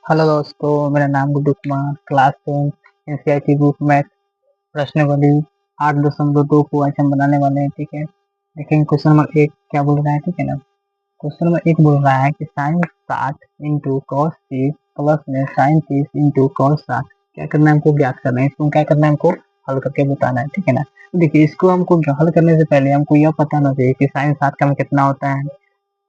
Hello दोस्तों, मेरा नाम Guddu Kumar, class 10 NCERT book math प्रश्नावली 8.2 को आज हम बनाने वाले हैं। ठीक है, देखेंगे क्वेश्चन नंबर 1 क्या बोल रहा है। ठीक है ना, क्वेश्चन नंबर 1 बोल रहा है कि साइन 60 इंटू कॉस 30 प्लस में साइन 30 इंटू कॉस 60 क्या करना है, हमको ज्ञात करना है। इसको क्या करना है, हमको हल करके बताना है। ठीक है ना, तो देखिए इसको हमको हल करने से पहले हमको यह पता होना चाहिए कि साइन 60 का मान कितना होता है,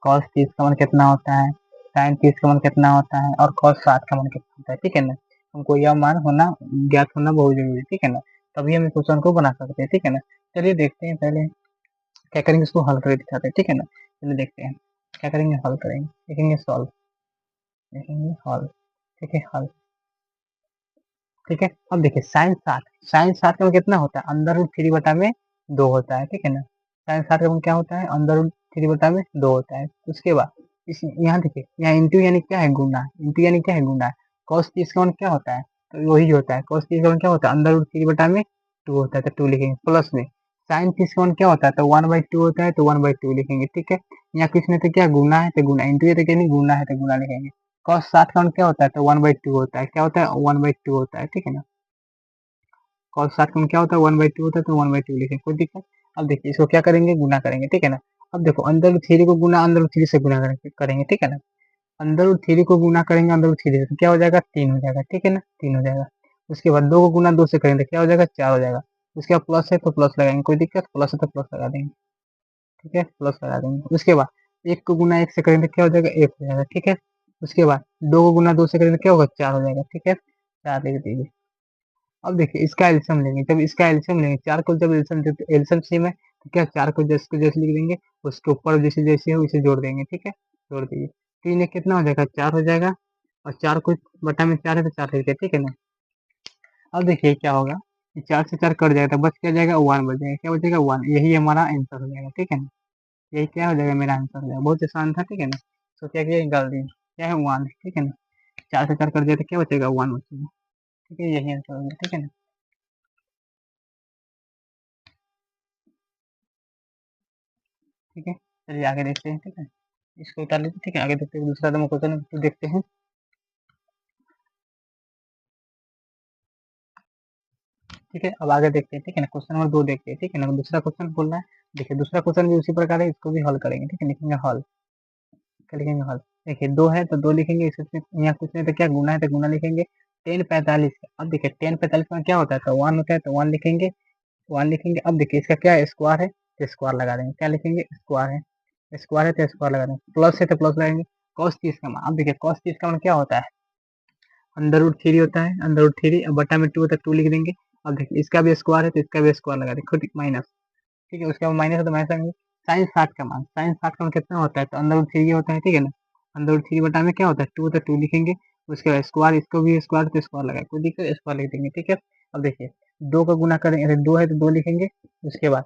कॉस 30 का मान कितना होता है, साइन 30 का मान कितना होता है और कॉस 60 का मान कितना होता है। ठीक है ना, हमको यह मान होना ज्ञात होना बहुत जरूरी है। ठीक है ना, तभी हम इस क्वेश्चन को बना सकते हैं। ठीक है ना, चलिए देखते हैं पहले क्या करेंगे, इसको हल करके दिखाते हैं। ठीक है ना, चलिए देखते हैं क्या करेंगे, हल करेंगे, देखेंगे सॉल्व, देखेंगे हल। ठीक है, हल। ठीक है, अब देखिए साइन 60 का मान कितना होता है, अंदर रूट 3/2 होता है। ठीक है ना, साइन 60 का मान क्या होता है, अंदर रूट 3/2 होता है। उसके बाद इस यहाँ देखिए, यहाँ इंटू यानी क्या है, गुना, इंटू यानी क्या है, गुना। कॉस 30 का मान क्या होता है, तो वही होता है, कॉस 30 का मान क्या होता है, अंदर रूट 3/2 होता है, तो 2 लिखेंगे। प्लस में साइन 30 का मान क्या होता है, तो 1/2 होता है, तो 1/2 लिखेंगे। ठीक है, यहाँ किस में तो क्या गुना है, तो गुना, इंटू है तो क्या नहीं, गुना है तो गुना लिखेंगे। कॉस 60 का मान क्या होता है, तो 1/2 होता है, क्या होता है, 1/2 होता है। ठीक है ना, कॉस 60 का मान क्या होता है, 1/2 होता है, तो 1/2 लिखेंगे, कोई दिक्कत। अब देखिए इसको क्या करेंगे, गुना करेंगे। ठीक है ना, अब देखो अंदर रूट 3 को गुना अंदर रूट 3 से गुना करेंगे। ठीक है ना, अंदर रूट 3 को गुना करेंगे अंदर रूट 3 से, तो क्या हो जाएगा, 3 हो जाएगा। ठीक है ना, 3 हो जाएगा। उसके बाद 2 को गुना 2 से करेंगे तो क्या हो जाएगा, 4 हो जाएगा। उसके बाद प्लस है तो प्लस लगाएंगे, कोई दिक्कत, प्लस है तो प्लस लगा देंगे। ठीक है, प्लस लगा देंगे। उसके बाद 1 को गुना 1 से करेंगे तो क्या हो जाएगा, 1 हो जाएगा। ठीक है, उसके बाद 2 को गुना 2 से करेंगे तो क्या होगा, 4 हो जाएगा। ठीक है, 4 लिख दीजिए। अब देखिए इसका एल्सियम लेंगे, जब इसका एल्सियम लेंगे, 4 को जब एल्सियम, जब एल्सियम सेम है तो क्या, 4 को जैसे को जैसे लिख देंगे, उसके ऊपर जैसे जैसे है उसे जोड़ देंगे। ठीक है, जोड़ दीजिए। 3 एक कितना हो जाएगा, 4 हो जाएगा, और 4 को बटा में 4 है तो 4 लिख दिया। ठीक है ना, अब देखिए क्या होगा, 4 से 4 कट जाएगा तो बच क्या जाएगा, 1 बच जाएगा, क्या बचेगा, 1। यही हमारा आंसर हो जाएगा। ठीक है ना, यही क्या हो जाएगा, मेरा आंसर हो जाएगा। बहुत आसान था। ठीक है ना, तो क्या किया, निकाल दिए, क्या है, 1। ठीक है ना, 4 से 4 कट जाए तो क्या बचेगा, 1 बचेगा। ठीक है, यही आंसर हो गया। ठीक है ना, ठीक है, चलिए आगे देखते हैं। ठीक है, इसको उतार लीजिए। ठीक है, आगे देखते हैं, दूसरा दम क्वेश्चन देखते हैं। ठीक है, अब आगे देखते हैं। ठीक है ना, क्वेश्चन नंबर 2 देखते हैं। ठीक है ना, दूसरा क्वेश्चन बोल रहा है, देखिए दूसरा क्वेश्चन भी उसी प्रकार है, इसको भी हल करेंगे। ठीक है, लिखेंगे हल, क्या लिखेंगे, हल। देखिए 2 है तो 2 लिखेंगे, इसमें यहाँ कुछ नहीं तो क्या, गुना है तो गुना लिखेंगे। 10 45 अब देखिए 10 45 में क्या होता है, तो 1 होता है, तो 1 लिखेंगे, 1 लिखेंगे। अब देखिए इसका क्या है, स्क्वायर है तो स्क्वायर लगा देंगे, क्या लिखेंगे, स्क्वायर है, स्क्वायर है तो स्क्वायर लगा देंगे। प्लस है तो प्लस लगाएंगे। कॉस 30 का मान, अब देखिए कॉस 30 का मान क्या होता है, अंडर रूट 3 होता है, अंडर रूट 3 अब बटा में 2 होता है, 2 लिख देंगे। अब देखिए इसका भी स्क्वायर है तो इसका भी स्क्वायर लगा देंगे, खुद माइनस। ठीक है, उसके बाद माइनस है तो माइनस आएंगे। साइन 60 का मान कितना होता है, तो अंदर रूट 3 होता है। ठीक है ना, अंदर रूट 3 बटा में क्या होता है, 2 होता है, 2 लिखेंगे। उसके बाद स्क्वायर, इसको भी स्क्वायर तो स्क्वायर लगाए, कोई दिक्कत, स्क्वायर लिख देंगे। ठीक है, अब देखिए 2 का गुना करेंगे, 2 है तो 2 लिखेंगे। उसके बाद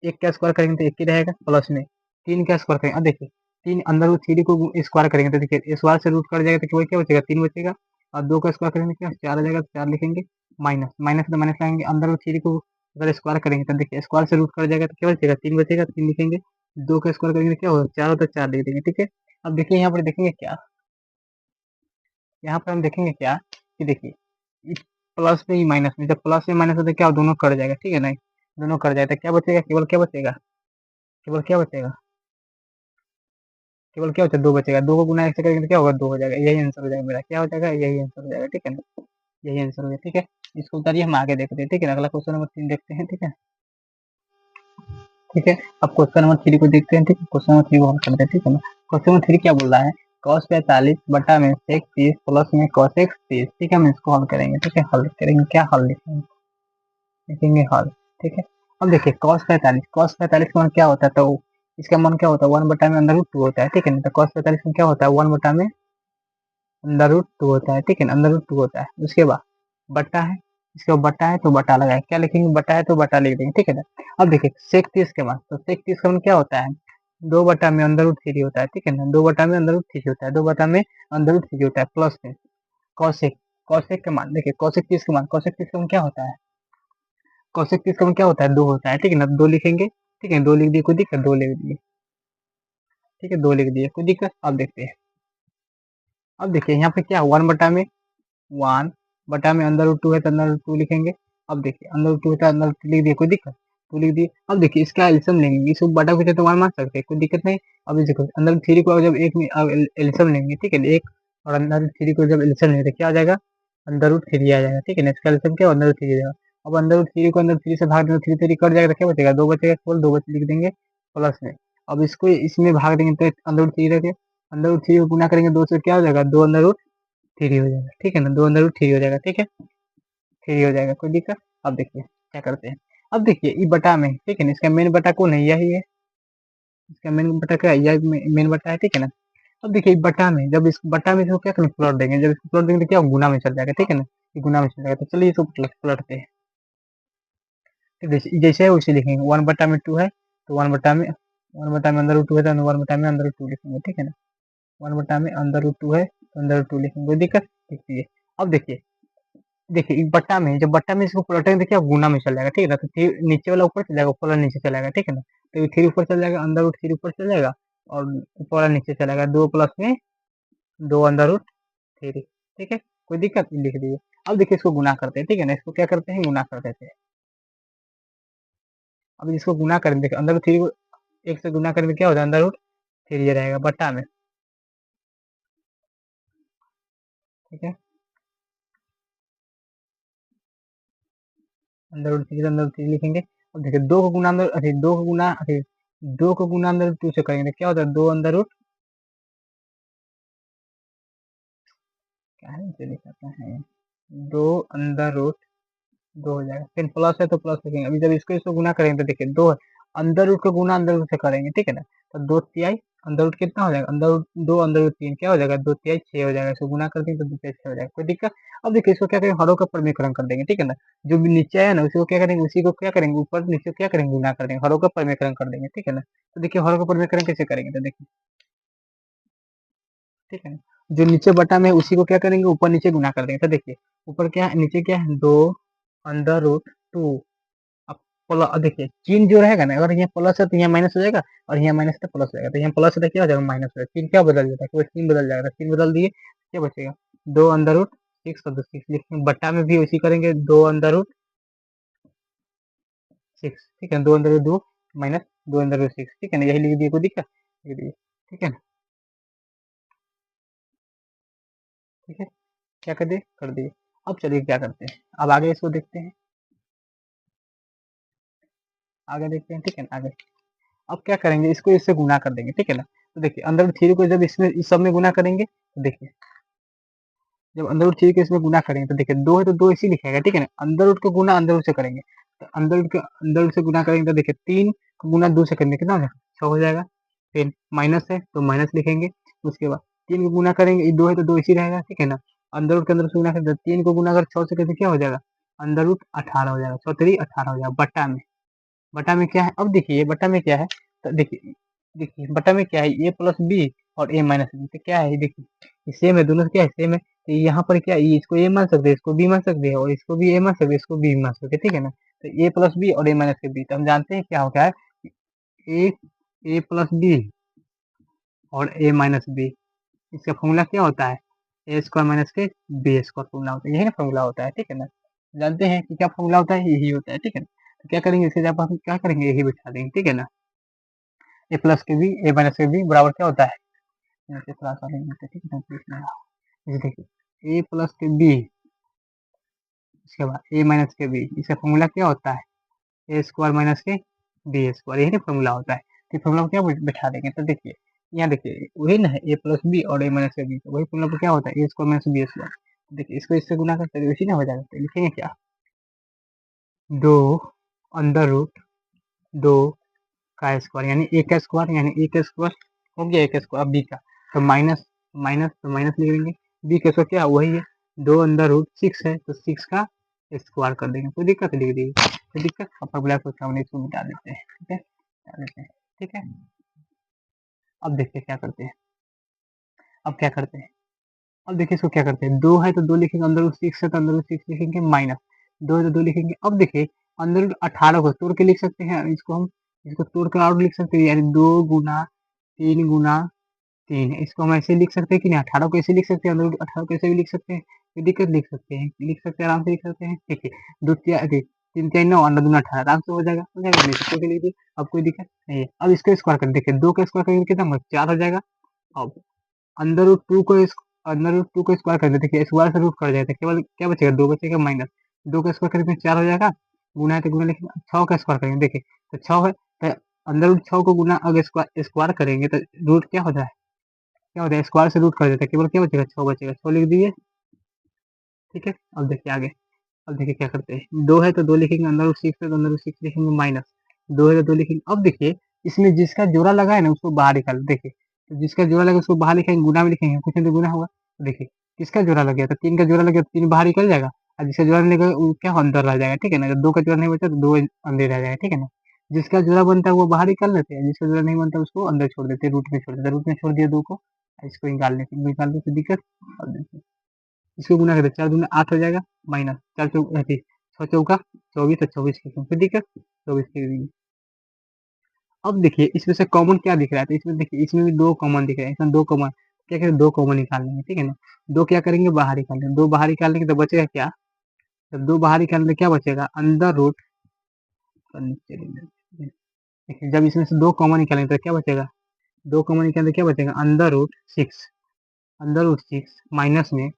1 का स्क्वायर करेंगे तो 1 ही रहेगा, प्लस में 3 का स्क्वायर करेंगे। अब देखिए 3 अंदर रूट 3 को स्क्वायर करेंगे तो देखिए स्क्वायर से रूट कट जाएगा तो क्या बचेगा, 3 बचेगा। और 2 का स्क्वायर करेंगे क्या, 4 आ जाएगा, तो 4 लिखेंगे। माइनस माइनस तो माइनस लाएंगे, अंदर रूट 3 को अगर स्क्वायर करेंगे तो देखिए स्क्वायर से रूट कट जाएगा तो क्या बचेगा, 3 बचेगा, 3 लिखेंगे। 2 का स्क्वायर करेंगे तो क्या होगा, 4 होता है, 4 लिख देंगे। ठीक है, अब देखिए यहाँ पर देखेंगे क्या, यहाँ पर हम देखेंगे क्या कि देखिए प्लस में ही माइनस में, जब प्लस में माइनस होता है क्या, दोनों कट जाएगा। ठीक है ना, दोनों कट जाएगा तो क्या बचेगा, केवल क्या बचेगा, केवल क्या बचेगा, केवल क्या होता है, 2 बचेगा। 2 को गुना 1 से करेंगे तो क्या होगा, 2 हो जाएगा, यही आंसर हो जाएगा मेरा, क्या हो जाएगा, यही आंसर हो जाएगा। ठीक है ना, यही आंसर हो गया। ठीक है, इसको उतारिए, हम आगे देखते हैं। ठीक है ना, अगला क्वेश्चन नंबर 3 देखते हैं। ठीक है, ठीक है, अब क्वेश्चन नंबर 3 को देखते हैं। ठीक है, क्वेश्चन नंबर 3 को हल करते हैं। ठीक है ना, क्वेश्चन नंबर 3 क्या बोल रहा है, cos 45 बटा में sec 30 प्लस में cos x 30। ठीक है, हम इसको हल करेंगे। ठीक है, हल करेंगे, क्या हल लिखेंगे, लिखेंगे हल। ठीक है, अब देखिए cos 45 का मान क्या होता है, तो इसका मान क्या होता है, 1 बटा में अंदर रूट 2 होता है। ठीक है ना, तो cos 45 में क्या होता है, 1 बटा में अंदर रूट 2 होता है। ठीक है ना, अंदर रूट 2 होता है। उसके बाद बटा है, इसके बाद बटा है तो बटा लगाए, क्या लिखेंगे, बटा है तो बटा लिख देंगे। ठीक है ना, अब देखिए सेक 30 के मान, तो सेक 30 का मान क्या होता है, 2 बटा में अंदर रूट 3 होता है। ठीक है ना, 2 बटा में अंदर रूट 3 होता है, 2 बटा में अंदर रूट 3 होता है, प्लस में कौशिक, कौशिक का मान देखिए, कौशिक 30 का मान, कौशिक 30 का मान क्या होता है, कौशिक 30 का मान क्या होता है, 2 होता है। ठीक है ना, 2 लिखेंगे। ठीक है, 2 लिख दिए, कोई दिक्कत, 2 लिख दिए। ठीक है, 2 लिख दिए, कोई दिक्कत। अब देखते हैं अब देखिए यहाँ पे क्या 1/में अंदर रूट 2 है तो अंदर रूट 2 लिखेंगे। अब देखिए अंदर रूट 2 है तो अंदर रूट 2 लिख दिए, कोई दिक्कत? 2 लिख दिए। अब देखिए इसका एलसीएम लेंगे, इसको बटा के तो 1 मान सकते हैं, कोई दिक्कत नहीं। अब ये देखो अंदर रूट 3 को जब एक में एलसीएम लेंगे, ठीक है, एक और अंदर रूट 3 को जब एलसीएम लेंगे तो क्या आ जाएगा? अंदर रूट 3 आ जाएगा, ठीक है ना, इसका एलसीएम क्या अंदर रूट 3 आ जाएगा। अब अंदर रूट 3 को अंदर 3 से भाग देंगे, 3 3 कट जाएगा तो क्या बचेगा? 2 बचेगा, केवल 2 बच लिख देंगे प्लस में। अब इसको इसमें भाग देंगे तो अंदर रूट 3 रह गया, अंदर रूट 3 को गुना करेंगे 2 से, क्या हो जाएगा? 2 अंदर रूट 3 हो जाएगा, ठीक है ना, 2 अंदर रूट 3 हो जाएगा, ठीक है, 3 हो जाएगा, कोई दिक्कत? अब देखिए क्या करते हैं। अब देखिए ई बटा में, ठीक है ना, इसका मेन बटा कौन है? यही है, इसका मेन बटा क्या है? यह मेन बटा है, ठीक है ना। अब देखिए बटा में, जब इस बटा में इसको क्या करेंगे? प्लॉट देंगे, जब इसको प्लॉट देंगे तो क्या गुना में चल जाएगा, ठीक है ना, ये गुना में चल जाएगा। तो चलिए इसको पलटते हैं, तो जैसे है वैसे लिखेंगे। 1/2 है तो 1/में अंदर रूट 2 है तो 1/में अंदर रूट 2 लिखेंगे, ठीक है ना। 1/में अंदर रूट 2 है तो अंदर रूट 2 लिखेंगे, कोई दिक्कत? देखिए अब देखिए, देखिए एक बट्टा में, जब बट्टा में इसको पलटेंगे तो क्या गुना में चल जाएगा, ठीक है ना। तो थ्री नीचे वाला ऊपर चल जाएगा, ऊपर वाला नीचे चला जाएगा, ठीक है ना। तो ये 3 ऊपर चल जाएगा, अंदर रूट 3 ऊपर चल जाएगा और ऊपर वाला नीचे चला 2 प्लस में 2 अंदर रूट 3, ठीक है, कोई दिक्कत? लिख दीजिए। अब देखिए इसको गुना करते हैं, ठीक है ना, इसको क्या करते हैं? गुना कर देते हैं। अब इसको गुना करेंगे, देखिए अंदर रूट 3 को 1 से गुना करेंगे क्या होता है? अंदर रूट 3 ये रहेगा बट्टा में, ठीक है। अंदर रूट 3 अंदर रूट 3 लिखेंगे। अब देखिए 2 को गुना अंदर, अरे 2 को गुना, अरे 2 को गुना अंदर रूट 2 से करेंगे तो क्या होता है? 2 अंदर रूट, क्या है इसे लिखाता है, 2 अंदर रूट 2 हो जाएगा, फिर प्लस है तो प्लस लिखेंगे। अभी जब इसको इसको गुना करेंगे तो देखिए 2 अंदर रूट को गुना अंदर रूट से करेंगे, ठीक है ना। तो 2 तिहाई अंदर रूट कितना हो जाएगा? अंदर रूट 2 अंदर रूट 3 क्या हो जाएगा? 2 तिहाई 6 हो जाएगा, इसको गुना कर देंगे तो 2 तिहाई 6 हो जाएगा, कोई दिक्कत? अब देखिए इसको क्या करेंगे? हरों का प्रमेयकरण कर देंगे, ठीक है ना। जो भी नीचे आया ना उसी को क्या करेंगे? उसी को क्या करेंगे? ऊपर नीचे क्या करेंगे? गुना कर देंगे, हरों का प्रमेयकरण कर देंगे, ठीक है ना। तो देखिए हरों का प्रमेयकरण कैसे करेंगे? तो देखिए, ठीक है ना, जो नीचे बटा में उसी को क्या करेंगे? ऊपर नीचे गुना कर देंगे। तो देखिए ऊपर क्या है, नीचे क्या है? 2 अंडर रूट 2। अब देखिए चिन्ह जो रहेगा ना, अगर यहाँ प्लस है तो यहाँ माइनस हो जाएगा, और यहाँ माइनस है तो प्लस हो जाएगा। तो यहाँ प्लस है तो क्या हो जाएगा? माइनस हो जाएगा। चिन्ह क्या बदल जाता है? कोई चिन्ह बदल जाएगा, चिन्ह बदल दिए क्या बचेगा? 2 अंडर रूट 6 और 6 लिखेंगे। बट्टा में भी उसी करेंगे, 2 अंडर रूट 6, ठीक है, 2 under root 2 minus 2 under root 6, ठीक है ना, यही लिख दिए, कोई दिक्कत? लिख दिए, ठीक है ना, ठीक है, क्या कर दिए? कर दिए। अब चलिए क्या करते हैं, अब आगे इसको देखते हैं, आगे देखते हैं, ठीक है ना, आगे। अब क्या करेंगे? इसको इससे गुना कर देंगे, ठीक है ना। तो देखिए अंदर रूट 3 को जब इसमें इस सब में गुना करेंगे तो देखिए, जब अंदर रूट 3 को इसमें गुना करेंगे तो देखिए 2 है तो 2 इसी लिखेगा, ठीक है ना। अंदर रूट को गुना अंदर रूट से करेंगे, तो अंदर रूट से गुना करेंगे तो देखिए 3 को गुना 2 से करेंगे कितना हो जाएगा? 6 हो जाएगा। फिर माइनस है तो माइनस लिखेंगे। उसके बाद 3 को गुना करेंगे, 2 है तो 2 इसी रहेगा, ठीक है ना। अंदर रूट के अंदर से गुना करेंगे, 3 को गुना अगर 6 से करके क्या हो जाएगा? अंदर रूट 18 हो जाएगा, 6 3 18 हो जाएगा बट्टा में। बटा में क्या है? अब देखिए बटा में क्या है, तो देखिए, देखिए बटा में क्या है? ए प्लस बी और ए माइनस बी, तो क्या है? देखिए सेम है, दोनों क्या है? सेम है। तो यहाँ पर क्या है? इसको ए मान सकते हैं, इसको बी मान सकते हैं, और इसको भी ए मान सकते हैं, इसको बी मान सकते हैं, ठीक है ना। तो ए प्लस बी और ए माइनस के बी, तो हम जानते हैं क्या होता है? ए ए प्लस बी और ए माइनस बी, इसका फॉर्मूला क्या होता है? ए स्क्वायर माइनस के बी स्क्वायर फॉर्मूला होता है, यही ना फॉर्मूला होता है, ठीक है ना। जानते हैं कि क्या फॉर्मूला होता है? यही होता है, ठीक है ना। तो क्या करेंगे? इसके जगह हम क्या करेंगे? यही बिठा देंगे, ठीक है ना। ए प्लस के बी ए माइनस के बी बराबर क्या होता है? नीचे थोड़ा सा लेंगे, ठीक है ना। ये देखिए ए प्लस के बी, इसके बाद ए माइनस के बी, इसका फॉर्मूला क्या होता है? ए स्क्वायर माइनस के बी स्क्वायर, यही ना फॉर्मूला होता है। तो फॉर्मूला को क्या बैठा देंगे? तो देखिए यहाँ देखिए वही ना है, ए प्लस बी और ए माइनस के बी, तो वही फॉर्मूला पर क्या होता है? ए स्क्वायर माइनस बी स्क्वायर। देखिए इसको इससे गुना करते हैं इसी ना हो जाएगा, तो लिखेंगे क्या? 2 अंडर रूट 2 का स्क्वायर, यानी ए का स्क्वायर, यानी ए का स्क्वायर हो गया, ए का स्क्वायर। अब बी का तो माइनस माइनस, तो माइनस लिख देंगे। बी का स्क्वायर क्या वही है, 2 अंडर रूट 6 है तो 6 का स्क्वायर कर देंगे, कोई दिक्कत? लिख देंगे, कोई दिक्कत? अपना ब्लैक को सामने इसको मिटा देते हैं, ठीक है, मिटा देते हैं, ठीक है। अब देखते हैं क्या करते हैं, अब क्या करते हैं। अब देखिए इसको क्या करते हैं, 2 है तो 2 लिखेंगे, अंदर रूट 6 है तो अंदर रूट 6 लिखेंगे, माइनस 2 है तो 2 लिखेंगे। अब देखिए अंदर रूट 18 को तोड़ के लिख सकते हैं, इसको हम इसको तोड़ कर और लिख सकते हैं, यानी 2 गुना 3 गुना 3 है। इसको हम ऐसे लिख सकते हैं कि नहीं, 18 को ऐसे लिख सकते हैं, अंदर रूट 18 को ऐसे भी लिख सकते हैं, कोई दिक्कत, लिख सकते हैं, आराम से लिख सकते हैं। ठीक है, दो तिया अरे 3 तिया 9, अंदर दूना 18, आराम से हो जाएगा, नहीं सकते के लिए भी। अब कोई दिक्कत नहीं है। अब इसको स्क्वायर कर देखिए, 2 का स्क्वायर करेंगे कितना होगा, 4 हो जाएगा। अब अंडर रूट 2 को स्क्वायर कर देते, देखिए स्क्वायर से रूट कट जाएगा, केवल क्या बचेगा, 2 बचेगा माइनस 2 का स्क्वायर करेंगे 4 हो जाएगा, गुना है तो गुना लिखेंगे, 6 का स्क्वायर करेंगे, देखिए तो 6 है, तो अंडर रूट 6 को गुना अगर स्क्वायर करेंगे तो रूट क्या होता है, स्क्वायर से रूट कर देता है, केवल क्या बचेगा, 6 बचेगा, 6 लिख दीजिए। ठीक है, अब देखिए आगे, अब देखिए क्या करते हैं, 2 है तो 2 लिखेंगे, अंदर रूट 6 है तो अंदर रूट 6 लिखेंगे, माइनस 2 है तो 2 लिखेंगे। अब देखिए इसमें जिसका जोड़ा लगा है ना उसको बाहर निकाल, देखिए तो जिसका जोड़ा लगा उसको बाहर लिखेंगे, गुना में लिखेंगे, कुछ नहीं तो गुना होगा। तो देखिए किसका जोड़ा लग गया, तो 3 का जोड़ा लग गया तो 3 बाहर निकल जाएगा, और जिसका जोड़ा नहीं लगेगा वो क्या अंदर रह जाएगा। ठीक है ना, अगर 2 का जोड़ा नहीं बचा तो 2 अंदर रह जाएगा। ठीक है ना, जिसका जोड़ा बनता है वो बाहर निकाल लेते हैं, जिसका जोड़ा नहीं बनता उसको अंदर छोड़ देते हैं, रूट में छोड़ देते हैं, रूट में छोड़ दिया 2 को, इसको निकाल देते दिक्कत। अब देखिए इसको गुना कर दे, 4 दूना 8 हो जाएगा, माइनस 4 चौक 6 चौका 24, तो 24 लिखेंगे, फिर दिक्कत 24 लिख दीजिए। अब देखिए इसमें से कॉमन क्या दिख रहा है, तो इसमें देखिए इसमें भी 2 कॉमन दिख रहा है, इसमें 2 कॉमन, क्या करें 2 कॉमन निकाल लेंगे। ठीक है ना, 2 क्या करेंगे बाहर निकाल लेंगे, 2 बाहर निकाल लेंगे तो बचेगा क्या, तो 2 बाहर निकालने क्या बचेगा, अंदर रूट, देखिए जब इसमें से 2 कॉमन निकालेंगे तो क्या बचेगा, 2 कॉमन निकालेंगे तो क्या बचेगा, अंदर रूट 6 माइनस में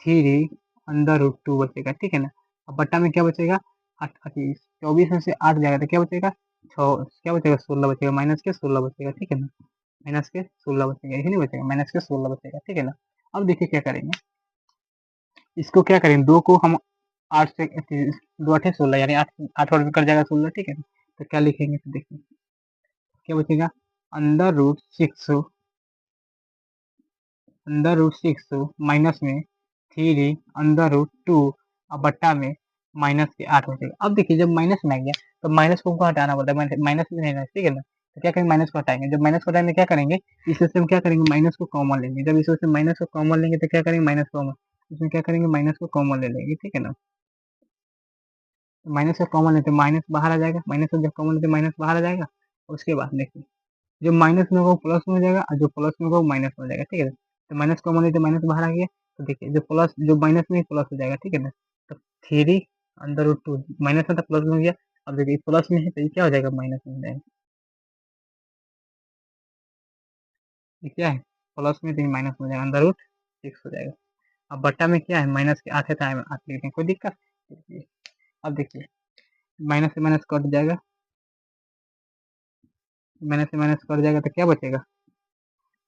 3 अंदर रूट 2 बचेगा। ठीक है ना, अब बट्टा में क्या बचेगा, 24 में से 8 जाएगा तो क्या बचेगा, 6 क्या बचेगा, 16 बचेगा, माइनस के 16 बचेगा। ठीक है ना, माइनस के 16 बचेगा, यही नहीं बचेगा, माइनस के 16 बचेगा। ठीक है ना, अब देखिए क्या करेंगे, इसको क्या करेंगे, 2 को हम 8 से 2 8 16 यानी 8 8 और कर जाएगा 16। ठीक है ना, तो क्या लिखेंगे, तो देखिए क्या बचेगा, अंदर रूट 6 माइनस में 3 अंदर रूट 2 और बट्टा में माइनस के 8 बचेगा। अब देखिए जब माइनस में आ गया तो माइनस को हमको हटाना पड़ता है, माइनस में नहीं रहना। ठीक है ना, तो क्या करेंगे, माइनस को हटाएंगे, जब माइनस को हटाएंगे क्या करेंगे, इसमें से हम क्या करेंगे, माइनस को कॉमन लेंगे, जब इसमें से माइनस को कॉमन लेंगे तो क्या करेंगे, माइनस कॉमन, इसमें क्या करेंगे, माइनस को कॉमन ले लेंगे। ठीक है ना, तो माइनस का कॉमन लेते माइनस बाहर आ जाएगा, माइनस का जब कॉमन लेते माइनस बाहर आ जाएगा, उसके बाद देखिए जो माइनस में होगा वो प्लस में हो जाएगा, और जो प्लस में होगा वो माइनस में हो जाएगा। ठीक है, तो माइनस कॉमन लेते माइनस बाहर आ गया, तो देखिए जो माइनस में प्लस हो जाएगा। ठीक है ना, तो 3 अंदर रूट 2 माइनस में था प्लस में हो गया, अब देखिए प्लस में है तो ये क्या हो जाएगा, माइनस में हो जाएगा। ये क्या है, प्लस में तो ये माइनस में हो जाएगा, अंदर रूट 6 हो जाएगा। अब बट्टा में क्या है, माइनस के 8 है तो 8 लिखते हैं, कोई दिक्कत। अब देखिए माइनस से माइनस कट जाएगा, माइनस से माइनस कट जाएगा तो क्या बचेगा,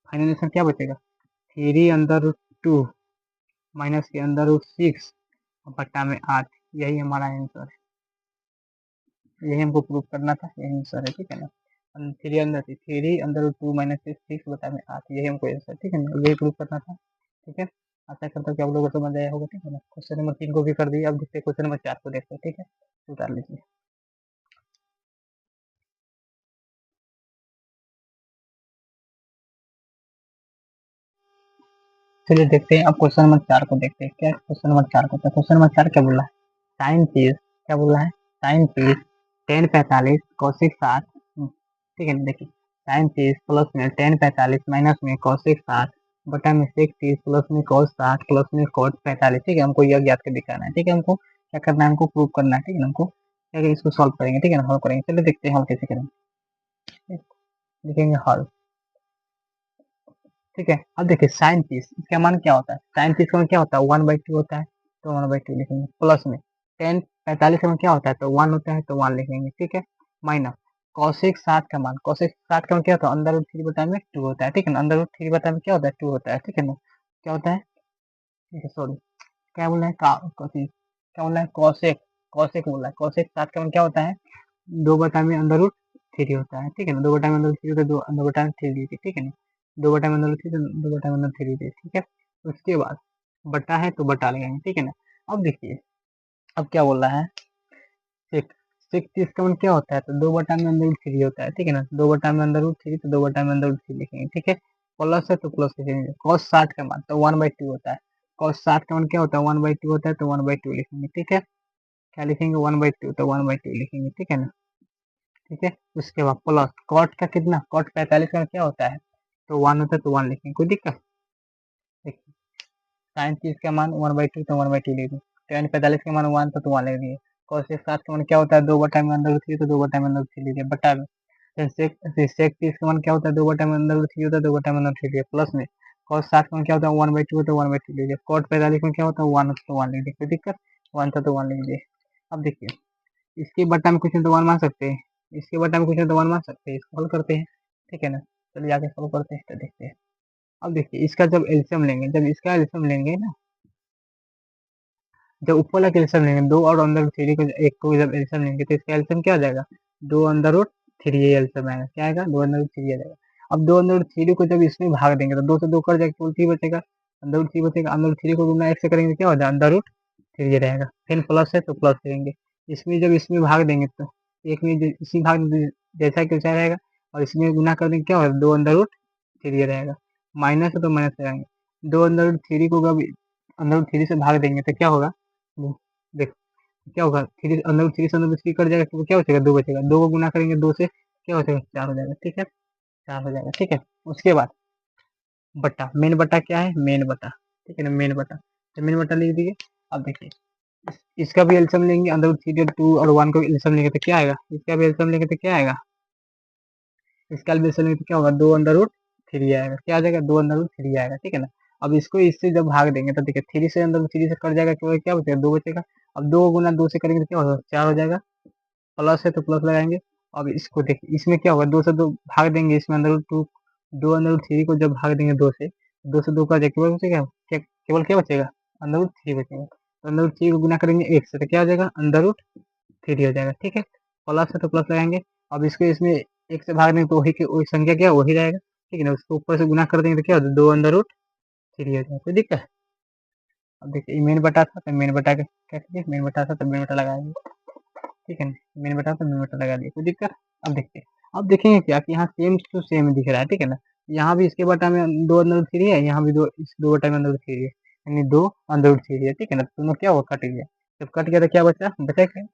फाइनल आंसर क्या बचेगा, 3 अंदर रूट 2 माइनस के अंदर रूट 6 बट्टा में 8, यही हमारा आंसर है, यही हमको प्रूव करना था, यही आंसर है। ठीक है ना, 3 अंदर 2 माइनस 6 बट्टा में 8, यही हमको आंसर। ठीक है ना, यही प्रूव करना था। ठीक है, आशा करता हूँ कि आप लोगों को समझ आया होगा। ठीक है ना, क्वेश्चन नंबर 3 को भी कर दिए, अब देखते हैं क्वेश्चन नंबर 4 को देखते हैं। ठीक है, उतार लीजिए। चलिए देखते हैं, अब क्वेश्चन नंबर 4 को देखते हैं, क्या क्वेश्चन नंबर 4 को, क्वेश्चन नंबर 4 क्या बोला है, साइन चीज क्या बोला है, साइन चीज 10 45 कौशिक 7। ठीक है ना, देखिए साइन चीज प्लस में 10 45 माइनस में कौशिक 7 बटा में सेक चीज प्लस में कॉस 7 प्लस में कॉट 45। ठीक है, हमको यह ज्ञात कर दिखाना है। ठीक है, हमको क्या करना है, हमको प्रूव करना है। ठीक है, हमको क्या इसको सॉल्व करेंगे। ठीक है ना, हल करेंगे, चलिए देखते हैं हल कैसे करेंगे, लिखेंगे हल। ठीक है, अब देखिए साइन चीज इसका मान क्या होता है, साइन चीज का मान क्या होता है, 1/2 होता है, तो 1/2 लिखेंगे, प्लस में 10 45 का मान क्या होता है, तो 1 होता है, तो 1 लिखेंगे। ठीक है, माइनस कौशिक 7 का मान, कौशिक 7 का मान क्या होता है, अंदर रूट 3 बटा में 2 होता है। ठीक है ना, अंदर रूट 3 बटा में क्या होता है, 2 होता है। ठीक है ना, क्या होता है, ठीक है सॉरी, क्या बोल रहे हैं क्या बोल रहे हैं, कौशिक कौशिक बोल रहा है, कौशिक 7 का मान क्या होता है, 2 बटा में अंदर रूट 3 होता है। ठीक है ना, 2 बटा में अंदर रूट 3 होता है, 2 अंदर बटा में 3 दी। ठीक है ना, 2 बटा में अंदर रूट 3 तो 2 बटा में अंदर 3 दी। ठीक है, उसके बाद बटा है तो बटा लगाएंगे। ठीक है ना, अब देखिए अब क्या बोल रहा है, सिक्स सिक्स इसका मान क्या होता है, तो 2 बटा में अंदर रूट 3 होता है। ठीक है ना, 2 बटा में अंदर रूट 3 तो 2 बटा में अंदर रूट 3 लिखेंगे। ठीक है, प्लस है तो प्लस लिखेंगे, कॉस 60 का मान तो 1/2 होता है, कॉस 60 का मान क्या होता है, 1/2 होता है, तो 1/2 लिखेंगे। ठीक है, क्या लिखेंगे, 1/2 तो 1/2 लिखेंगे। ठीक है ना, ठीक है, उसके बाद प्लस कॉट का कितना, कॉट 45 का क्या होता है, तो 1 होता है तो 1 लिखेंगे, कोई दिक्कत। देखिए साइन 30 का मान 1/2 तो 1/2 ले दिए, tan 45 का मान 1 था तो 1 ले दिए, cos 60 का मान क्या होता है 2/√3 तो 2/√3 लीजिए, बटा में sec 30 का मान क्या होता है 2/√3 होता है 2/√3 लीजिए, प्लस में cos 60 का मान क्या होता है 1/2 तो 1/2 लीजिए, cot 45 में क्या होता है 1 होता है तो 1 लीजिए, कोई दिक्कत, 1 था तो 1 लीजिए। अब देखिए इसके बटा में कुछ नहीं तो 1 मान सकते हैं, इसके बटा में कुछ नहीं तो 1 मान सकते हैं, इसको हल करते हैं, ठीक है ना। चलिए आगे सॉल्व करते हैं तो देखते हैं। अब देखिए इसका जब एलसीएम लेंगे, जब इसका एलसीएम लेंगे ना, जब ऊपर वाला का एलसीएम लेंगे 2 और अंदर रूट 3 को एक को जब एलसीएम लेंगे तो इसका एलसीएम क्या आ जाएगा 2 अंदर रूट 3 एलसीएम आएगा, क्या आएगा 2 अंदर रूट 3 आ जाएगा। अब 2 अंदर रूट 3 को जब इसमें भाग देंगे तो 2 से 2 कट जाएगा, केवल 3 बचेगा, अंदर रूट 3 बचेगा, अंदर रूट 3 को गुना 1 से करेंगे क्या हो जाएगा अंदर रूट 3 रहेगा, फिर प्लस है तो प्लस लेंगे, इसमें जब इसमें भाग देंगे तो एक में इसी भाग में जैसा कि वैसा रहेगा, और इसमें गुना कर देंगे क्या होगा 2 अंदर रूट 3 रहेगा, माइनस है तो माइनस लगाएंगे, 2 अंदर रूट 3 को जब अंदर रूट 3 से भाग देंगे तो क्या होगा, देख क्या होगा 3 अंदर रूट 3 से अंदर रूट 3 कट जाएगा तो क्या बचेगा 2 बचेगा, 2 को गुना करेंगे 2 से क्या हो जाएगा 4 हो जाएगा, ठीक है 4 हो जाएगा, ठीक है। उसके बाद बटा, मेन बटा क्या है मेन बटा, ठीक है ना मेन बटा, तो मेन बटा लिख दीजिए। अब देखिए इसका भी एलसीएम लेंगे, अंदर रूट 3 2 और 1 को एलसीएम लेंगे तो क्या आएगा, इसका भी एलसीएम लेंगे तो क्या आएगा, इसका भी एलसीएम लेंगे तो क्या होगा 2 अंदर रूट 3 आएगा, क्या आ जाएगा 2 अंदर रूट 3 आएगा, ठीक है ना। अब इसको इससे जब भाग देंगे तो देखिए 3 से अंदर रूट 3 से कट जाएगा, क्या बचेगा 2 बचेगा, अब 2 गुना 2 से करेंगे तो क्या होगा 4 हो जाएगा, प्लस है तो प्लस लगाएंगे। अब इसको देखिए इसमें क्या होगा 2 से 2 भाग देंगे, इसमें अंदर रूट 2 2 अंदर रूट 3 को जब भाग देंगे 2 से 2 का केवल बचेगा केवल क्या बचेगा अंदर रूट 3 बचेगा, तो अंदर रूट 3 को गुना करेंगे 1 से तो क्या हो जाएगा अंदर रूट 3 हो जाएगा, ठीक है प्लस है तो प्लस लगाएंगे। अब इसको इसमें 1 से भाग देंगे तो वही संख्या क्या वही रहेगा, ठीक है ना, उसको ऊपर से गुना कर देंगे तो क्या होता है 2 अंदर रूट 3 हो जाएगा, कोई दिक्कत। अब देखिए मेन बटा था तो मेन बटा क्या कीजिए मेन बटा था तो मेन बटा लगाएंगे, ठीक है ना, मैंने बताया तो मैंने बता लगा दिया, कोई दिक्कत। अब देखिए अब देखेंगे क्या कि यहाँ सेम टू सेम दिख रहा है, ठीक है ना, यहाँ भी इसके बटा में 2 अंदर रूट 3 है, यहाँ भी 2 इस 2 बटा में अंदर रूट 3 है, यानी 2 अंदर रूट 3 है, ठीक है ना, तो दोनों क्या हुआ कट गया, जब कट गया तो क्या बचा बचा क्या,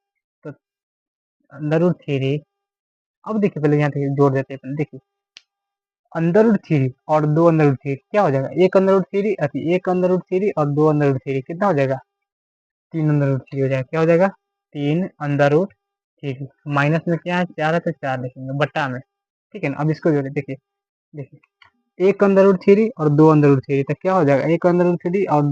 तो अंदर रूट 3। अब देखिए पहले यहाँ देखिए जोड़ देते हैं पहले, देखिए अंदर रूट 3 और 2 अंदर रूट 3 क्या हो जाएगा, एक अंदर रूट 3 एक अंदर रूट 3 और 2 अंदर रूट 3 कितना हो जाएगा 3 अंदर रूट 3 हो जाएगा, क्या हो जाएगा 3 अंदर रूट 3, माइनस में क्या है 4 है तो 4 लिखेंगे बटा में, ठीक है ना। अब इसको जोड़े देखिए देखिए एक अंदर रूट 3 और 2 अंदर रूट 3 तो क्या हो जाएगा एक अंदर रूट 3 और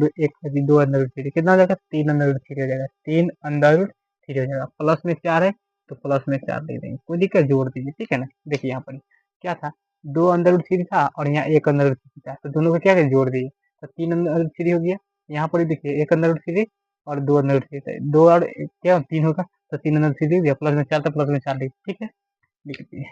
दो अंदर रूट 3 कितना हो जाएगा 3 अंदर रूट 3 हो जाएगा, 3 अंदर रूट 3 हो जाएगा, प्लस में 4 है तो प्लस में 4 दे देंगे, कोई दिक्कत जोड़ दीजिए, ठीक है ना। देखिए यहाँ पर क्या था 2 अंदर रूट 3 था और यहाँ एक अंदर रूट 3 था, तो दोनों को क्या करें जोड़ दिए तो 3 अंदर रूट 3 हो गया, यहाँ पर देखिए एक अंदर रूट 3 और 2 अंदर रूट 3 था, 2 और क्या 3 होगा तो 3 अंदर रूट 3 दिया, प्लस में 4 था प्लस में 4 दिया, ठीक है लिख दिए।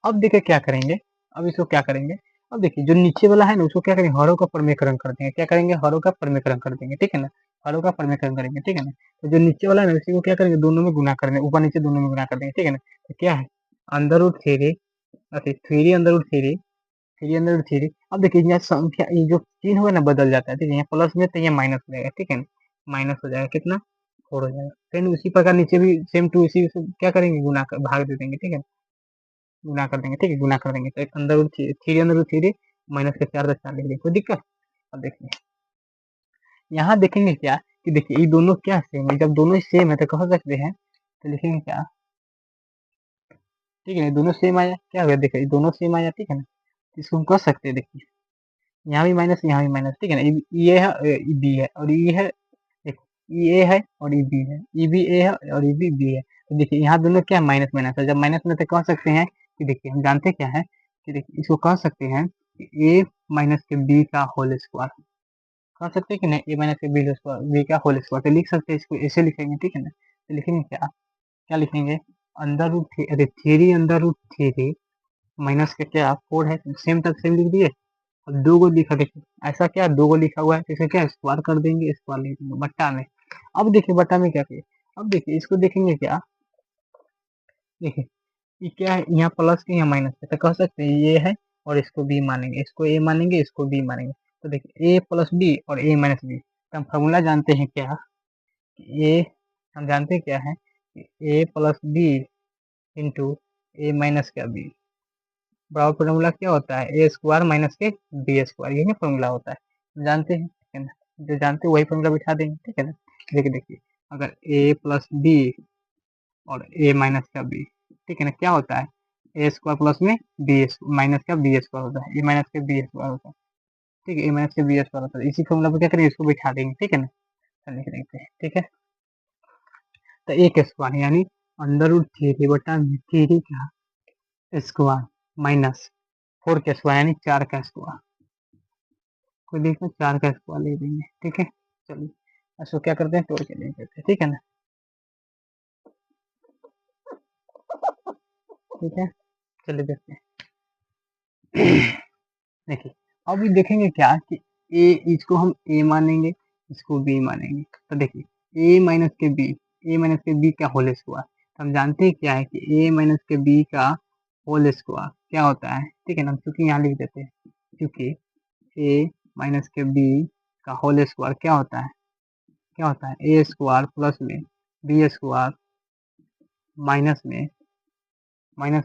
अब देखिए क्या करेंगे, अब इसको क्या करेंगे, अब देखिए जो नीचे वाला है ना उसको क्या करेंगे हरों का प्रमेयकरण कर देंगे, क्या करेंगे हरों का प्रमेयकरण कर देंगे, ठीक है ना, हरों का प्रमेयकरण करेंगे, ठीक है ना। तो जो नीचे वाला है ना उसी को क्या करेंगे दोनों में गुना कर देंगे, ऊपर नीचे दोनों में गुना कर देंगे, ठीक है ना। तो क्या है अंदर रूट 3 3 अंदर रूट 3 3 अंदर रूट 3। अब देखिए यहाँ संख्या ये जो चिन्ह होगा ना बदल जाता है, ठीक है यहाँ प्लस में तो यहाँ माइनस हो जाएगा, ठीक है ना, माइनस हो जाएगा कितना 4 हो जाएगा, फिर उसी प्रकार नीचे भी सेम टू इसी से क्या करेंगे गुना कर भाग दे देंगे, ठीक है गुना कर देंगे, ठीक है गुना कर देंगे तो एक अंदर रूट 3 अंदर रूट 3 माइनस के 4 4 लिख देंगे, कोई दिक्कत। अब देखिए यहाँ देखेंगे क्या कि देखिए ये दोनों क्या सेम है, जब दोनों ही सेम है तो कह सकते हैं तो लिखेंगे क्या, ठीक है ना दोनों सेम आया क्या हो गया देखिए ये दोनों सेम आया, ठीक है ना, इसको हम कह सकते हैं देखिए यहाँ भी माइनस यहाँ भी माइनस, ठीक है ना, ये है ये बी है और ये है देखो ये ए है और ये बी है, ये भी ए है और ये भी बी है, तो देखिए यहाँ दोनों क्या माइनस माइनस है, जब माइनस में तो कह सकते हैं कि देखिए हम जानते क्या है कि देखिए इसको कह सकते हैं ए माइनस के बी का होल स्क्वायर, कह सकते हैं कि नहीं ए माइनस के बी का होल स्क्वायर, तो लिख सकते हैं इसको ऐसे लिखेंगे, ठीक है ना, तो लिखेंगे क्या क्या लिखेंगे अंदर रूट अरे 3 अंदर रूट 3 माइनस के क्या 4 है, सेम तक सेम लिख दिए। अब 2 को लिखा देखिए ऐसा क्या 2 को लिखा हुआ है तो इसे क्या स्क्वायर कर देंगे, स्क्वायर लिख देंगे बट्टा में। अब देखिए बट्टा में क्या किए, अब देखिए इसको देखेंगे क्या देखिए ये क्या है यहाँ प्लस के यहाँ माइनस है तो कह सकते हैं ये है और इसको बी मानेंगे, इसको ए मानेंगे इसको बी मानेंगे, तो देखिए ए प्लस बी और ए माइनस बी, तो हम फॉर्मूला जानते हैं क्या ए हम जानते हैं क्या है ए प्लस बी इंटू ए माइनस का बी, बराबर फॉर्मूला क्या होता है, ए स्क्वायर माइनस के बी स्क्वायर, यही फॉर्मूला होता है, जानते हैं, ठीक है ना। जो जानते हैं वही फॉर्मूला बिठा देंगे, ठीक है ना। देखिए देखिए, अगर ए प्लस बी और ए माइनस का बी, ठीक है ना, क्या होता है, ए स्क्वायर प्लस में बी माइनस का बी स्क्वायर होता है, ए माइनस के बी स्क्वायर होता है, ठीक है, ए माइनस के बी स्क्वायर होता है। इसी फॉर्मूला पर क्या करेंगे, इसको बिठा देंगे, ठीक है ना। चलिए लिख देते हैं, ठीक है। तो ए के स्क्वायर यानी अंडर रूट थ्री बटा थ्री का स्क्वायर माइनस फोर का स्क्वायर यानी चार का स्क्वायर, कोई देखो चार का स्क्वायर ले देंगे, ठीक है। चलिए इसको क्या करते हैं, तोड़ के ले देते हैं, ठीक है ना। ठीक है, चलिए देखते हैं। देखिए अभी देखेंगे क्या कि ए, इसको हम ए मानेंगे, इसको बी मानेंगे। तो देखिए ए माइनस के बी, ए माइनस के बी का होल स्क्वायर, तो हम जानते हैं क्या है कि ए माइनस के बी का होल स्क्वायर क्या होता है, ठीक है ना। हम चूंकि यहाँ लिख देते हैं, क्योंकि ए माइनस के बी का होल स्क्वायर क्या होता है, क्या होता है, ए स्क्वायर प्लस में बी स्क्वायर माइनस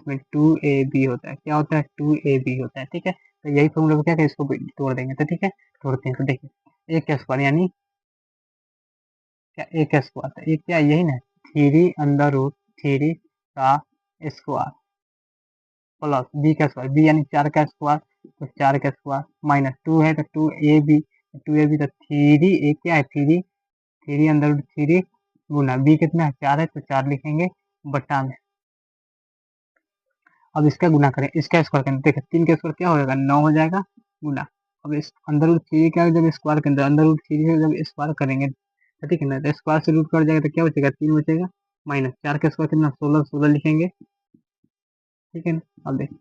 में टू ए बी होता है, क्या होता है, टू ए बी होता है, ठीक है। तो यही फॉर्मूला को क्या है, इसको तोड़ देंगे, तो ठीक है, तोड़ते हैं। तो देखिए ए का स्क्वायर यानी क्या, ए का स्क्वायर, तो ए क्या यही ना, थ्री अंडर रूट थ्री का स्क्वायर प्लस बी का स्क्वायर, बी यानी चार का स्क्वायर, तो चार का स्क्वायर माइनस टू है तो टू ए बी तो थ्री, ए क्या है, three, three under root three गुना बी कितना है, चार है तो चार लिखेंगे बटा में। अब इसका गुना करें, इसका स्क्वायर करें, देखिए तीन का स्क्वायर क्या हो जाएगा, नौ हो जाएगा गुना। अब इस अंदर रूट थ्री का जब स्क्वायर के अंदर अंदर रूट थ्री से जब स्क्वायर करेंगे तो ठीक है ना, तो स्क्वायर से रूट कट जाएगा तो क्या बचेगा, तीन बचेगा माइनस चार का स्क्वायर कितना, सोलह, सोलह लिखेंगे, ठीक है ना। अब देखिए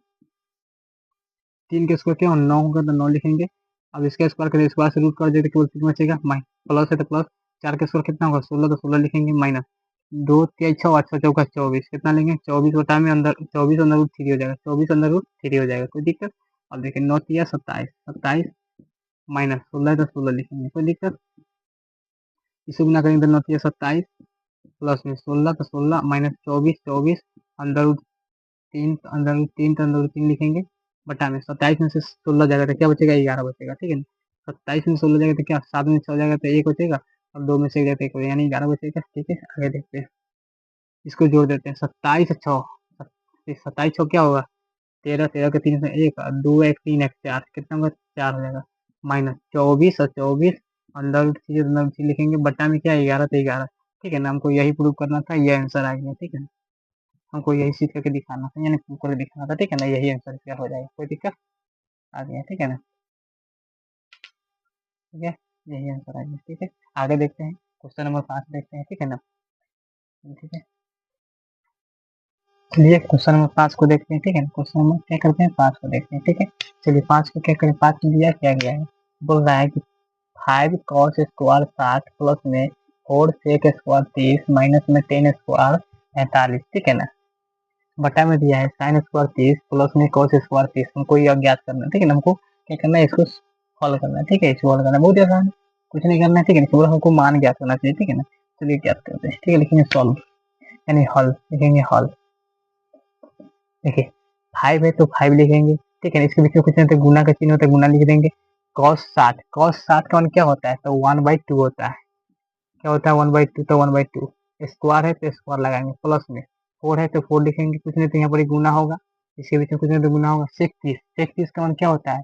तीन का स्क्वायर क्या हो, नौ होगा तो नौ लिखेंगे। अब इसका स्क्वायर करें, स्क्वायर से रूट कर देते केवल तीन बचेगा, माइनस प्लस है तो प्लस, चार का स्क्वायर कितना होगा, सोलह, तो सोलह लिखेंगे माइनस दो तेईस छः, अच्छा चौका चौबीस, कितना लेंगे, चौबीस बटा में अंदर चौबीस अंदर रूट थ्री हो जाएगा, चौबीस अंदर रूट थ्री हो जाएगा, कोई दिक्कत। अब देखिए नौ तिया सत्ताईस, सत्ताईस माइनस सोलह तो सोलह लिखेंगे, कोई दिक्कत। इसे गुना करेंगे तो नौ तिया सत्ताईस प्लस में सोलह तो सोलह माइनस चौबीस, चौबीस अंदर रूट तीन, अंदर रूट तीन तो अंदर रूट तीन लिखेंगे बटा में, सत्ताईस में से सोलह जाएगा तो क्या बचेगा, ग्यारह बचेगा, ठीक है ना। सत्ताईस में सोलह जाएगा तो क्या, सात में छः जाएगा तो एक बचेगा, और दो में से एक जाएगा तो एक बचेगा, यानी ग्यारह बचेगा, ठीक है। आगे देखते हैं, इसको जोड़ देते हैं, सत्ताईस छः, सत्ताईस छः क्या होगा, तेरह, तेरह के तीन से एक, दो एक तीन एक चार, कितना होगा, चार हो जाएगा माइनस चौबीस, और चौबीस अंदर रूट थ्री, अंदर रूट थ्री लिखेंगे बटा में क्या, ग्यारह तो ग्यारह, ठीक है ना। हमको यही प्रूव करना था, ये आंसर आ गया, ठीक है ना। हमको यही सीख करके दिखाना था, यानी प्रूव करके दिखाना था, ठीक है ना, यही आंसर क्या हो जाएगा, कोई दिक्कत आ गया, ठीक है ना, ठीक है, यही आंसर आ गया, ठीक है। आगे देखते हैं, क्वेश्चन नंबर 5 देखते हैं, ठीक है ना, ठीक है। चलिए क्वेश्चन नंबर 5 को देखते हैं, ठीक है। क्वेश्चन नंबर क्या करते हैं, 5 को देखते हैं, ठीक है। चलिए 5 को क्या करें, 5 में दिया क्या गया है, बोल रहा है कि फाइव कॉस स्क्वायर 60 प्लस में फोर सेक स्क्वायर 30 माइनस में टेन स्क्वायर 45, ठीक है ना, बटा में दिया है साइन स्क्वायर 30 प्लस में कॉस स्क्वायर 30, हमको ये अज्ञात करना है, ठीक है ना। हमको क्या करना है, इसको सॉल्व करना है, ठीक है, इसको सॉल्व करना है, बहुत आसान है, कुछ नहीं करना है, ठीक है, केवल हमको मान ज्ञात करना चाहिए, ठीक है ना। चलिए ज्ञात करते हैं, ठीक है, लिखेंगे सॉल्व यानी हल, लिखेंगे हल। देखिए फाइव है तो फाइव लिखेंगे, ठीक है ना, इसके बीच में कुछ नहीं होता, गुना का चिन्ह होता है, गुना लिख देंगे। कॉस 60, कॉस 60 का मान क्या होता है, तो 1/2 होता है, क्या होता है 1/2, तो 1/2 स्क्वायर है तो स्क्वायर लगाएंगे, प्लस में फोर है तो फोर लिखेंगे, कुछ नहीं तो यहाँ पर गुना होगा, इसके बीच में कुछ नहीं तो गुना होगा। 36, 36 का मान क्या होता है,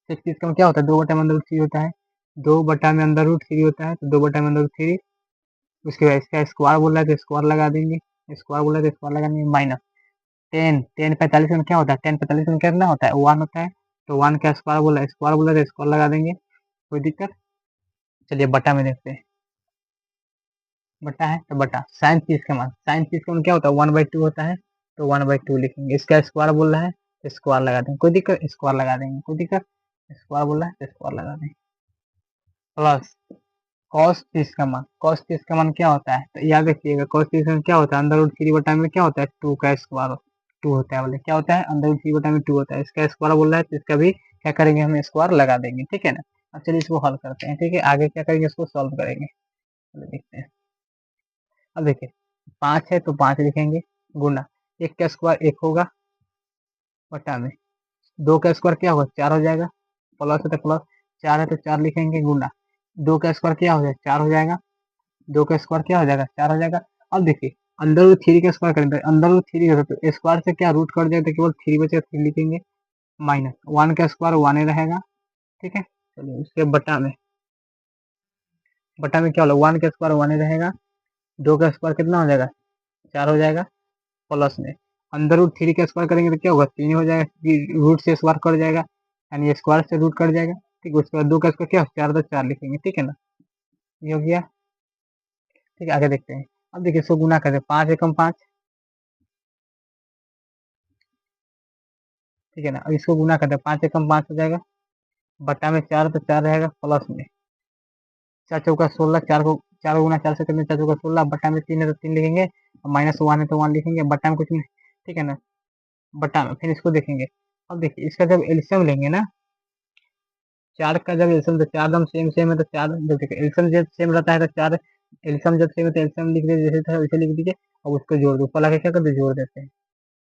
36 का मान क्या होता है, दो बटा में अंदर रूट थ्री होता है, दो बटा में अंदर रूट थ्री होता है, तो दो बटा में अंदर रूट थ्री, उसके बाद इसका स्क्वायर बोल रहा है तो स्क्वायर लगा देंगे, स्क्वायर बोल रहा है तो स्क्वायर लगा देंगे, माइनस टेन, टेन 45 में क्या होता है, टेन 45 में कितना होता है, वन होता है, तो वन का स्क्वायर बोला है, स्क्वायर बोला है तो स्क्वायर लगा देंगे, कोई दिक्कत। चलिए बटा में देखते हैं, बटा है तो बटा, साइन 30 का मान, साइन 30 का मान क्या होता है, 1/2 होता है, तो 1/2 लिखेंगे, इसका स्क्वायर बोल रहा है तो स्क्वायर लगा देंगे, कोई दिक्कत, स्क्वायर लगा देंगे, कोई दिक्कत, स्क्वायर बोल रहा है तो स्क्वायर लगा देंगे, प्लस कॉस 30 का मान, कॉस 30 का मान क्या होता है, तो याद रखिएगा कॉस 30 में क्या होता है, अंदर रूट थ्री बटा में क्या होता है, टू का स्क्वायर, टू होता है, बोले क्या होता है, अंदर रूट थ्री बटा में टू होता है, इसका स्क्वायर बोल रहा है तो इसका भी क्या करेंगे, हम स्क्वायर लगा देंगे, ठीक है ना। अब चलिए इसको हल करते हैं, ठीक है, आगे क्या करेंगे, इसको सॉल्व करेंगे, चलिए देखते हैं। अब देखिए 5 है तो 5 लिखेंगे गुना, एक का स्क्वायर एक होगा बटा में, 2 का स्क्वायर क्या होगा 4 हो जाएगा, प्लस है तो प्लस, 4 है तो 4 लिखेंगे गुना, 2 का स्क्वायर क्या हो जाएगा 4 हो जाएगा, 2 का स्क्वायर क्या हो जाएगा 4 हो जाएगा। अब देखिए अंदर रूट 3 का स्क्वायर करेंगे, अंदर रूट 3 का तो स्क्वायर से क्या रूट कट जाएगा तो केवल 3 बचेगा, 3 लिखेंगे, माइनस 1 का स्क्वायर 1 ही रहेगा, ठीक है। चलिए उसके बटा में क्या होगा 1 का स्क्वायर 1 ही रहेगा, 2 का स्क्वायर कितना हो जाएगा 4 हो जाएगा, प्लस में अंदर रूट 3 का स्क्वायर करेंगे तो क्या होगा 3 हो जाएगा, रूट से स्क्वायर कट जाएगा, यानी स्क्वायर से रूट कट जाएगा, ठीक है। उसके बाद 2 का स्क्वायर क्या 4 तो 4 लिखेंगे, ठीक है ना, ये हो गया, ठीक है। आगे देखते हैं, अब देखिए इसको गुना करते हैं, 5 एकम 5, ठीक है ना। अब इसको गुना करते हैं, 5 एकम 5 हो जाएगा, बटा में 4 तो 4 रहेगा, प्लस में 4 चौका 16, 4 गुना 4 से करते 4 चौका 16, बटा में 3 है तो 3 लिखेंगे, और माइनस 1 है तो 1 लिखेंगे, बटा में कुछ नहीं, ठीक है ना, बटा में फिर इसको देखेंगे। अब देखिए इसका जब एल्सियम लेंगे ना, 4 का जब एल्सियम तो 4 दम सेम सेम है तो 4, जब देखिए एल्सियम जब सेम रहता है तो 4, एल्सियम जब सेम है तो एल्सियम लिख दीजिए, जैसे था वैसे लिख दीजिए, और उसको जोड़ दो, ऊपर लाके क्या करते जोड़ देते हैं,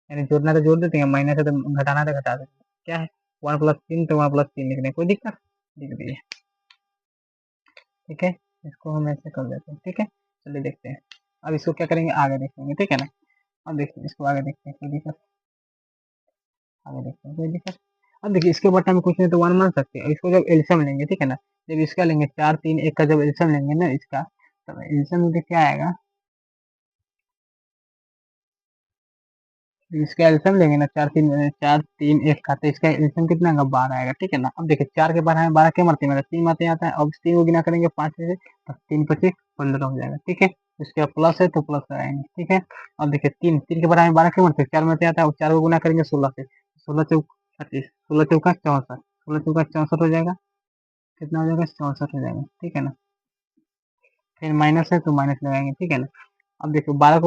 यानी जोड़ना तो जोड़ देते हैं, माइनस है तो घटाना तो घटा देते हैं, क्या है 1 प्लस 3 तो 1 प्लस 3 लिखने कोई दिक्कत, लिख दिए, ठीक है। इसको हम ऐसे कर देते हैं, ठीक है। चलिए देखते हैं, अब इसको क्या करेंगे आगे देखेंगे, ठीक है ना। अब देखिए इसको आगे देखते हैं, कोई दिक्कत, आगे देखते हैं कोई दिक्कत। अब देखिए इसके बटा में कुछ नहीं तो 1 मान सकते हैं, इसको जब एल्सियम लेंगे, ठीक है ना, जब इसका लेंगे 4 3 1 का जब एल्सियम लेंगे ना इसका, तब एल्सियम में क्या आएगा, इसका एल्सियम लेंगे ना 4 3 1 का, तो इसका एल्सियम कितना आएगा 12 आएगा, ठीक है ना। अब देखिए 4 के 12 में 12 क्या मरते हैं, 3 माते आता है, अब 3 को गिना करेंगे 5 से, तो 3 25 15 हो जाएगा, ठीक है। उसके बाद प्लस है तो प्लस लगाएंगे, ठीक है। अब देखिए 3 के 12 में 12 क्यों मरते हैं, 4 माते आता है, और 4 को गुना करेंगे 16 से, 16 चौक 36, 16 चौका 64, 16 चौका 64 हो जाएगा, कितना हो जाएगा 64 हो जाएगा, ठीक है ना। फिर माइनस है तो माइनस लगाएंगे, ठीक है ना। अब देखो 12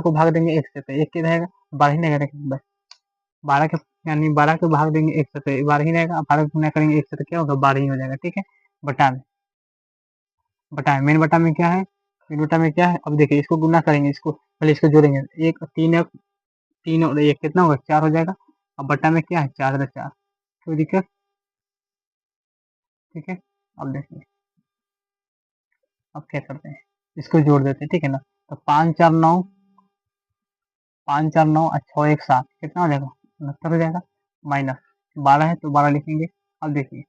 को भाग देंगे 1 से तो 1 ही रहेगा, 12 ही रहेगा बस, 12 के यानी 12 को भाग देंगे 1 से तो 12 ही रहेगा, अब 12 को गुना करेंगे 1 से तो क्या होगा 12 ही हो जाएगा, ठीक है। बटा में मेन बटा में क्या है, मेन बटा में क्या है, अब देखिए इसको गुना करेंगे, इसको पहले इसको जोड़ेंगे, एक 3 और 1 कितना होगा 4 हो जाएगा, अब बटा में क्या है 4 है 4, कोई दिक्कत, ठीक है। अब देखिए अब क्या करते हैं, इसको जोड़ देते हैं, ठीक है ना। तो 5 4 9 और 6 1 7 कितना हो जाएगा 69 हो जाएगा, माइनस 12 है तो 12 लिखेंगे। अब देखिए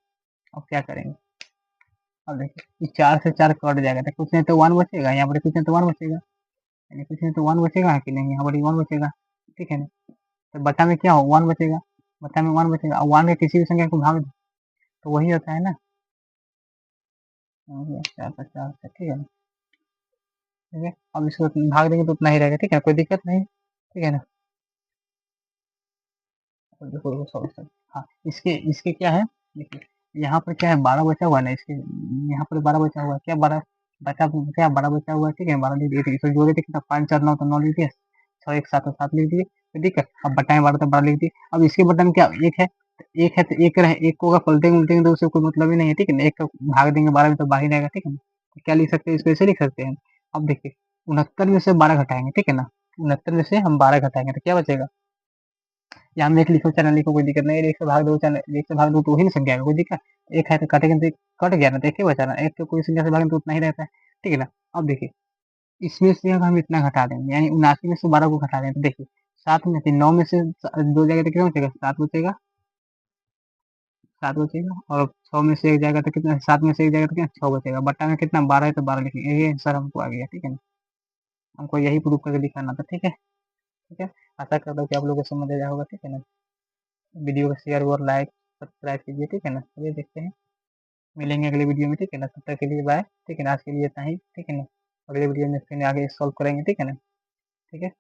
अब क्या करेंगे, अब देखिए इस 4 से 4 कट जाएगा तो कुछ नहीं तो 1 बचेगा, यहाँ पर कुछ नहीं तो 1 बचेगा, यानी कुछ नहीं तो 1 बचेगा कि नहीं, यहाँ पर 1 बचेगा, ठीक है ना। तो बटा में क्या हो 1 बचेगा, बटा में 1 बचेगा, और 1 के किसी भी संख्या को भाग दो तो वही होता है ना, 4 से, ठीक है ना, ठीक है। अब इसको भाग देंगे तो उतना ही रहेगा, ठीक है, कोई दिक्कत नहीं, ठीक है ना। और देखो सॉल्यूशन, हाँ इसके इसके क्या है, देखिए यहाँ पर क्या है 12 बचा हुआ है ना, इसके यहाँ पर 12 बचा हुआ है, क्या 12 बचा, क्या 12 बचा हुआ है, ठीक है 12 लिख दिए, इसको जोड़े थे कितना 5 4 9 तो 9 लिख दिए, 6 1 7 7 लिख दिए, तो ठीक है। अब बटाएं 12 तो 12 लिख दिए, अब इसके बटन क्या एक है तो एक रहे, एक को अगर पलटेंगे उल्टेंगे तो उससे कोई मतलब ही नहीं है, ठीक है ना, एक का भाग देंगे 12 में तो 12 ही रहेगा, ठीक है ना। तो क्या लिख सकते हैं, इसको ऐसे लिख सकते हैं। अब देखिए 69 में से 12 घटाएंगे, ठीक है ना, 69 में से हम 12 घटाएंगे तो क्या बचेगा, यहाँ में एक लिखो चाहे ना लिखो कोई दिक्कत नहीं है, एक से भाग दो चाहे एक से भाग दो तो वही संख्या है, कोई दिक्कत, एक है तो कटेंगे तो कट गया ना, तो एक ही बचा ना, एक तो कोई संख्या से भागेंगे तो उतना ही रहता है, ठीक है ना। अब देखिए इसमें से अब हम इतना घटा देंगे, यानी 79 में से 12 को घटा देंगे, तो देखिए 7 में से 9 में से 2 जाएगा तो कितना बचेगा 7 बचेगा, 7 बचेगा, और 6 में से 1 जाएगा तो कितना, 7 में से 1 जाएगा तो कितना 6 बचेगा, बट्टा में कितना 12 है तो 12 लिखेंगे, ये आंसर हमको आ गया, ठीक है ना। हमको यही प्रूफ करके दिखाना था, ठीक है, ठीक है। आशा करता हूँ कि आप लोगों को समझ आया होगा, ठीक है ना। वीडियो को शेयर और लाइक सब्सक्राइब कीजिए, ठीक है ना। चलिए देखते हैं, मिलेंगे अगले वीडियो में, ठीक है ना, तब तक के लिए बाय, ठीक है ना, आज के लिए इतना ही, ठीक है ना। अगले वीडियो में फिर आगे सॉल्व करेंगे, ठीक है ना, ठीक है।